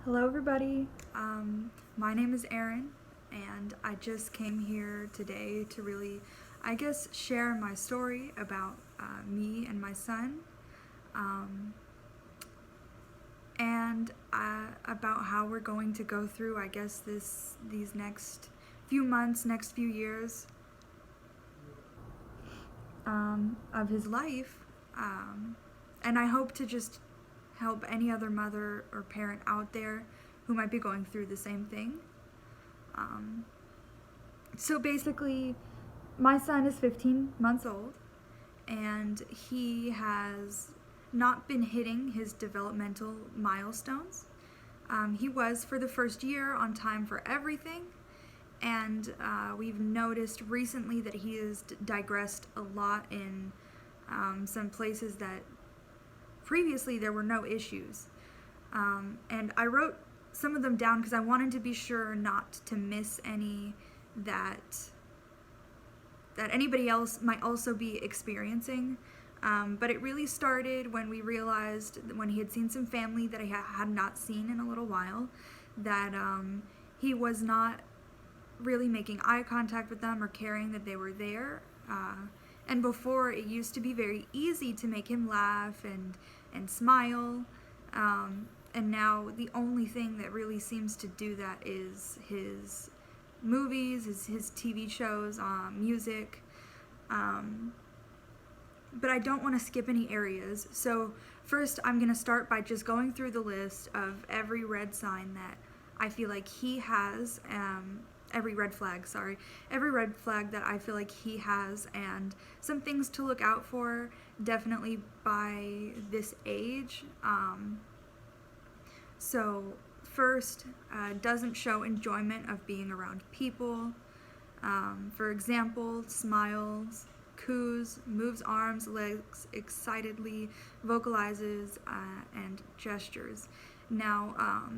Hello everybody, my name is Erin, and I just came here today to really, share my story about me and my son, and about how we're going to go through, these next few months, next few years of his life, and I hope to just help any other mother or parent out there who might be going through the same thing. So basically, my son is 15 months old, and he has not been hitting his developmental milestones. He was, for the first year, on time for everything, and we've noticed recently that he has digressed a lot in some places that previously there were no issues. And I wrote some of them down because I wanted to be sure not to miss any that anybody else might also be experiencing. But it really started when we realized that when he had seen some family that I had not seen in a little while, that he was not really making eye contact with them or caring that they were there. And before, it used to be very easy to make him laugh and smile. And now the only thing that really seems to do that is his movies, his TV shows, music. But I don't want to skip any areas. So first, I'm going to start by just going through the list of every red sign that I feel like he has, every red flag that I feel like he has, and some things to look out for, definitely by this age. So first, doesn't show enjoyment of being around people. For example, smiles, coos, moves arms, legs excitedly, vocalizes, and gestures. Now,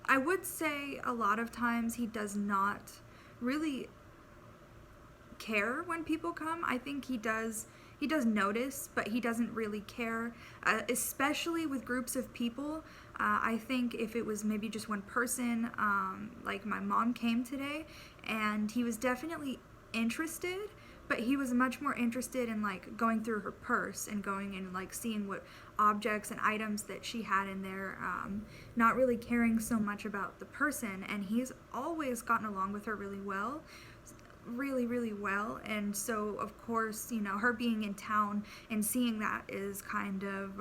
I would say a lot of times he does not really care when people come. I think he does notice, but he doesn't really care, especially with groups of people. I think if it was maybe just one person, like my mom came today, and he was definitely interested, but he was much more interested in like going through her purse and going and like seeing what objects and items that she had in there, not really caring so much about the person. And he's always gotten along with her really well, and so of course, her being in town and seeing that is kind of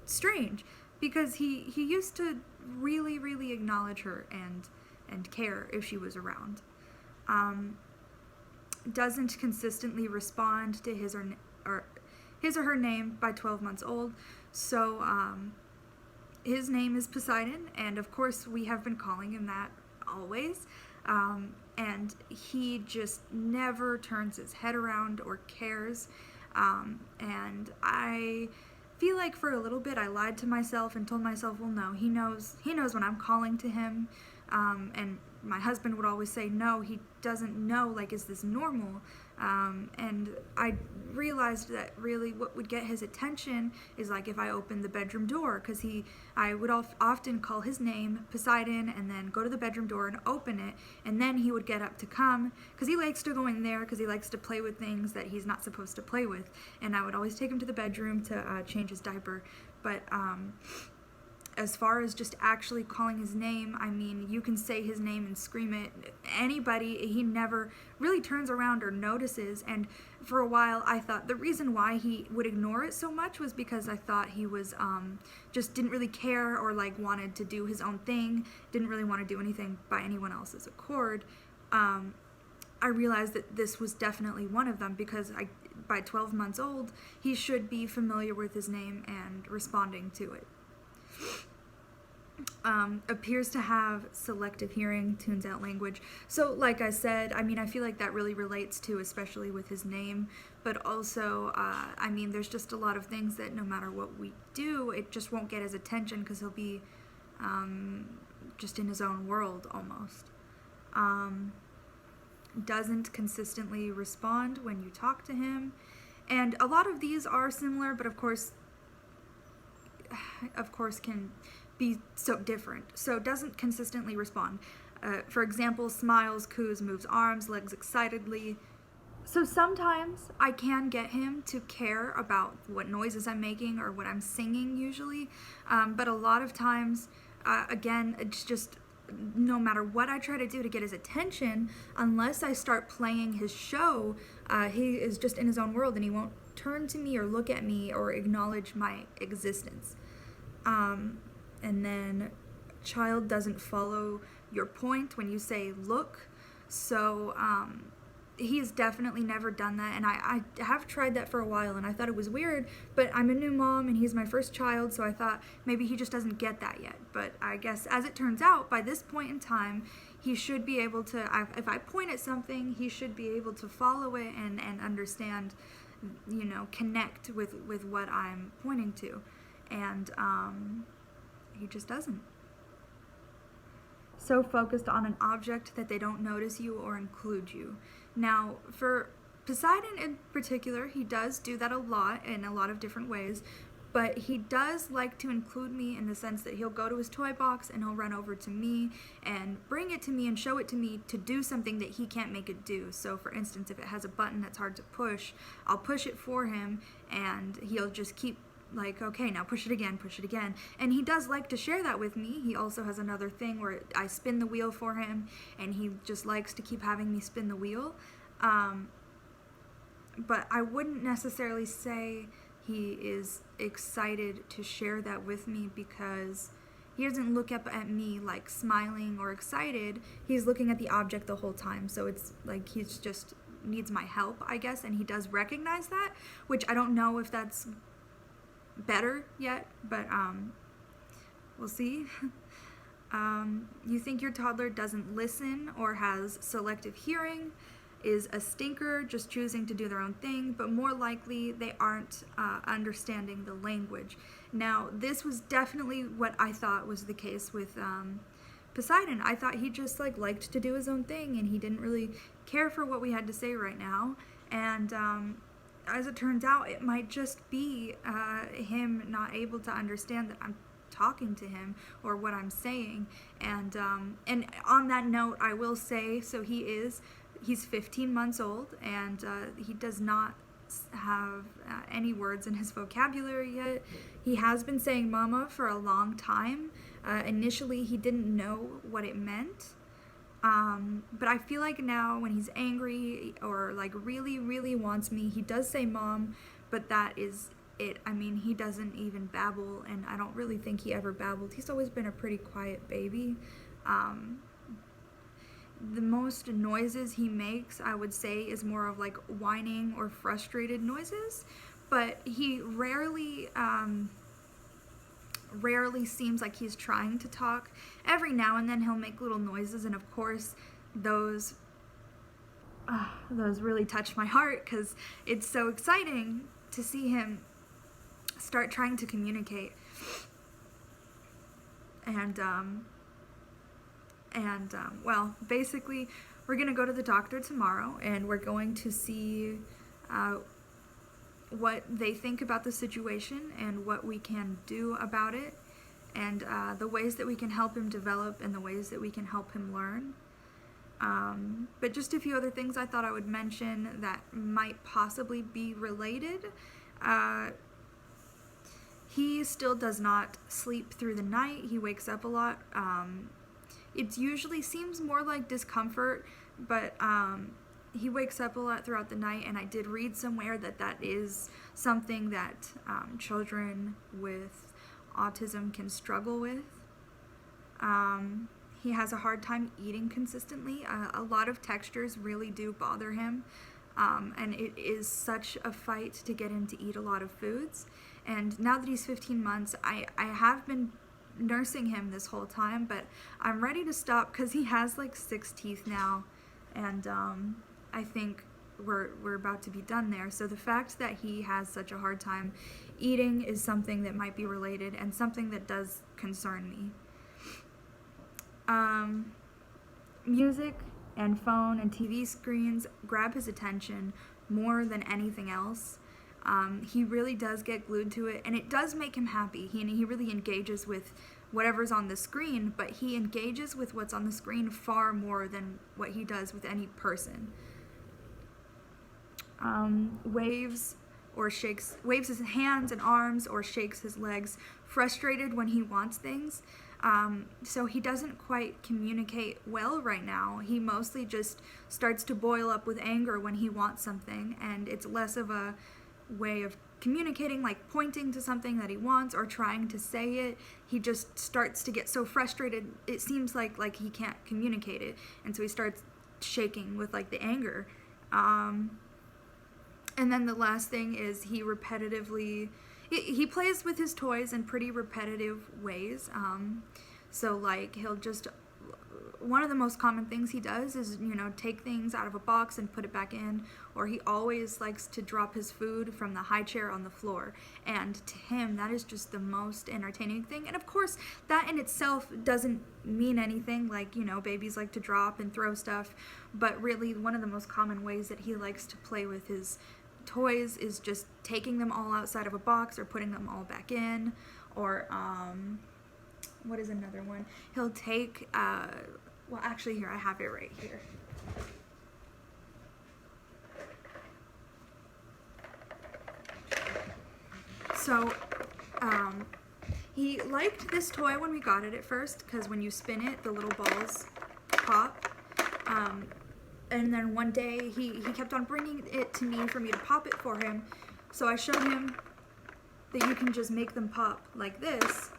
strange, because he used to really acknowledge her and care if she was around. Doesn't consistently respond to his or her name by 12 months old. So his name is Poseidon, and of course we have been calling him that always. And he just never turns his head around or cares. And I feel like for a little bit I lied to myself and told myself, well, no, he knows when I'm calling to him. And my husband would always say, no, he doesn't know, like, is this normal? And I realized that really what would get his attention is like if I opened the bedroom door, because I would often call his name, Poseidon, and then go to the bedroom door and open it, and then he would get up to come, because he likes to go in there, because he likes to play with things that he's not supposed to play with, and I would always take him to the bedroom to change his diaper. But as far as just actually calling his name, I mean, you can say his name and scream it. Anybody, he never really turns around or notices. And for a while, I thought the reason why he would ignore it so much was because I thought he was just didn't really care, or like wanted to do his own thing, didn't really want to do anything by anyone else's accord. I realized that this was definitely one of them, because by 12 months old, he should be familiar with his name and responding to it. Appears to have selective hearing, tunes out language. So like I said, I mean, I feel like that really relates to, especially with his name, but also, I mean, there's just a lot of things that no matter what we do, it just won't get his attention, because he'll be just in his own world almost. Doesn't consistently respond when you talk to him. And a lot of these are similar, but of course can be so different. So doesn't consistently respond. For example, smiles, coos, moves arms, legs excitedly. So sometimes I can get him to care about what noises I'm making or what I'm singing usually, but a lot of times, again, it's just no matter what I try to do to get his attention, unless I start playing his show, he is just in his own world and he won't turn to me or look at me or acknowledge my existence. And then child doesn't follow your point when you say look. So he's definitely never done that, and I have tried that for a while, and I thought it was weird, but I'm a new mom and he's my first child, so I thought maybe he just doesn't get that yet. But I guess as it turns out, by this point in time, he should be able to, if I point at something, he should be able to follow it and understand, you know, connect with what I'm pointing to. And he just doesn't. So focused on an object that they don't notice you or include you. Now, for Poseidon in particular, he does do that a lot in a lot of different ways, but he does like to include me in the sense that he'll go to his toy box and he'll run over to me and bring it to me and show it to me to do something that he can't make it do. So for instance, if it has a button that's hard to push, I'll push it for him and he'll just keep like, okay, now push it again, and he does like to share that with me. He also has another thing where I spin the wheel for him, and he just likes to keep having me spin the wheel, but I wouldn't necessarily say he is excited to share that with me, because he doesn't look up at me like smiling or excited. He's looking at the object the whole time, so it's like he's just needs my help, I guess, and he does recognize that, which I don't know if that's better yet, but we'll see. You think your toddler doesn't listen or has selective hearing, is a stinker, just choosing to do their own thing, but more likely they aren't understanding the language. Now, this was definitely what I thought was the case with Poseidon. I thought he just liked to do his own thing and he didn't really care for what we had to say right now, and as it turns out, it might just be him not able to understand that I'm talking to him or what I'm saying. And on that note, I will say, so he's 15 months old, and he does not have any words in his vocabulary yet. He has been saying mama for a long time. Initially, he didn't know what it meant. But I feel like now when he's angry or really, really wants me, he does say mom, but that is it. I mean, he doesn't even babble, and I don't really think he ever babbled. He's always been a pretty quiet baby. The most noises he makes, I would say, is more of whining or frustrated noises, but he rarely seems like he's trying to talk. Every now and then he'll make little noises, and of course those really touch my heart, because it's so exciting to see him start trying to communicate. And well, basically we're gonna go to the doctor tomorrow, and we're going to see what they think about the situation and what we can do about it, and the ways that we can help him develop and the ways that we can help him learn. But just a few other things I thought I would mention that might possibly be related. He still does not sleep through the night. He wakes up a lot. It usually seems more like discomfort, but he wakes up a lot throughout the night, and I did read somewhere that is something that children with autism can struggle with. He has a hard time eating consistently. A lot of textures really do bother him, and it is such a fight to get him to eat a lot of foods. And now that he's 15 months, I have been nursing him this whole time, but I'm ready to stop because he has 6 teeth now, and I think we're about to be done there. So the fact that he has such a hard time eating is something that might be related and something that does concern me. Music and phone and TV screens grab his attention more than anything else. He really does get glued to it, and it does make him happy. He really engages with whatever's on the screen, but he engages with what's on the screen far more than what he does with any person. Waves his hands and arms or shakes his legs, frustrated when he wants things. So he doesn't quite communicate well right now. He mostly just starts to boil up with anger when he wants something, and it's less of a way of communicating, like pointing to something that he wants or trying to say it. He just starts to get so frustrated, it seems like he can't communicate it, and so he starts shaking with like the anger. And then the last thing is he plays with his toys in pretty repetitive ways. So like one of the most common things he does is, take things out of a box and put it back in, or he always likes to drop his food from the high chair on the floor. And to him, that is just the most entertaining thing. And of course, that in itself doesn't mean anything, like, babies like to drop and throw stuff, but really one of the most common ways that he likes to play with his toys is just taking them all outside of a box or putting them all back in, or what is another one? He'll take well, actually, here, I have it right here. So he liked this toy when we got it at first, because when you spin it, the little balls pop. And then one day he kept on bringing it to me for me to pop it for him. So I showed him that you can just make them pop like this.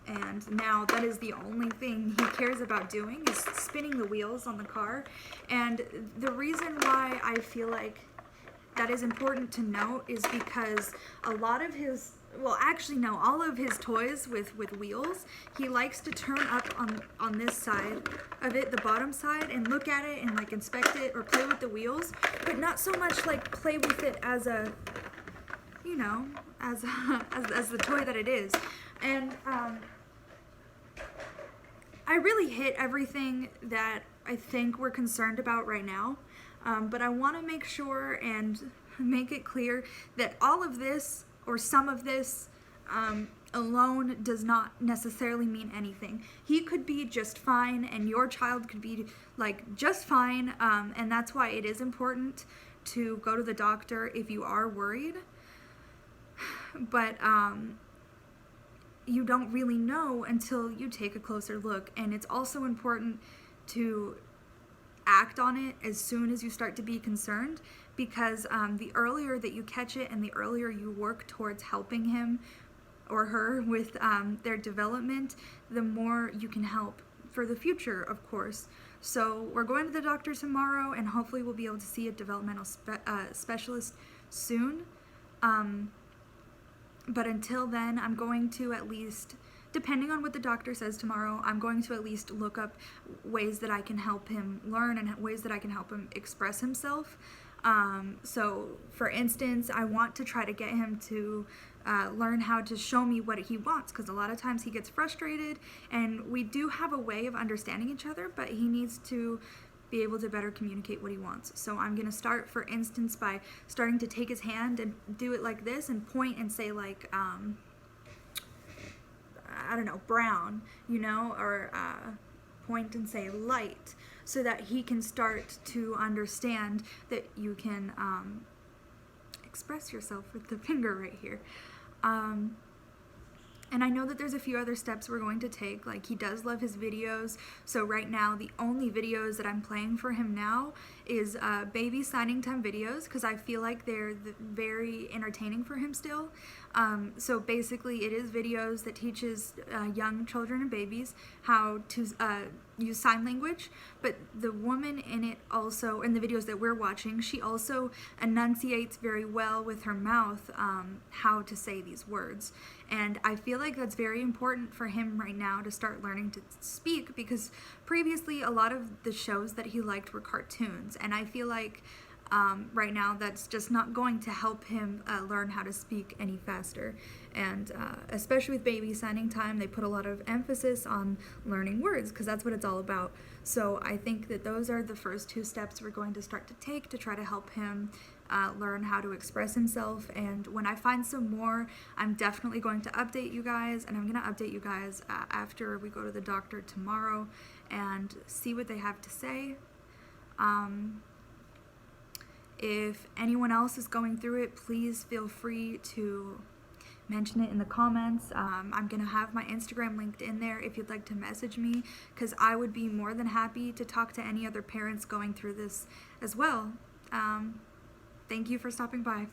And now that is the only thing he cares about doing, is spinning the wheels on the car. And the reason why I feel like that is important to note is because a lot of his, well, actually no, all of his toys with wheels, he likes to turn up on this side of it, the bottom side, and look at it and like inspect it or play with the wheels, but not so much like play with it as a, as the toy that it is. And I really hit everything that I think we're concerned about right now, but I want to make sure and make it clear that all of this, or some of this, alone does not necessarily mean anything. He could be just fine, and your child could be like just fine, and that's why it is important to go to the doctor if you are worried. But you don't really know until you take a closer look, and it's also important to act on it as soon as you start to be concerned, because the earlier that you catch it and the earlier you work towards helping him or her with their development, the more you can help for the future, of course. So we're going to the doctor tomorrow, and hopefully we'll be able to see a developmental specialist soon. But until then, I'm going to at least, depending on what the doctor says tomorrow, I'm going to at least look up ways that I can help him learn and ways that I can help him express himself. So, for instance, I want to try to get him to learn how to show me what he wants, because a lot of times he gets frustrated, and we do have a way of understanding each other, but he needs to be able to better communicate what he wants. So I'm going to start, for instance, by starting to take his hand and do it like this and point and say like, I don't know, brown, or point and say light, so that he can start to understand that you can express yourself with the finger right here. And I know that there's a few other steps we're going to take. Like, he does love his videos, so right now the only videos that I'm playing for him now is baby signing time videos, because I feel like they're very entertaining for him still. So basically it is videos that teaches young children and babies how to use sign language, but the woman in it also, in the videos that we're watching, she also enunciates very well with her mouth how to say these words. And I feel like that's very important for him right now to start learning to speak, because previously a lot of the shows that he liked were cartoons, and I feel like right now that's just not going to help him learn how to speak any faster. And especially with baby signing time, they put a lot of emphasis on learning words, because that's what it's all about. So I think that those are the first two steps we're going to start to take to try to help him learn how to express himself. And when I find some more, I'm definitely going to update you guys, and I'm going to update you guys after we go to the doctor tomorrow and see what they have to say. If anyone else is going through it, please feel free to mention it in the comments. I'm going to have my Instagram linked in there if you'd like to message me, because I would be more than happy to talk to any other parents going through this as well. Thank you for stopping by.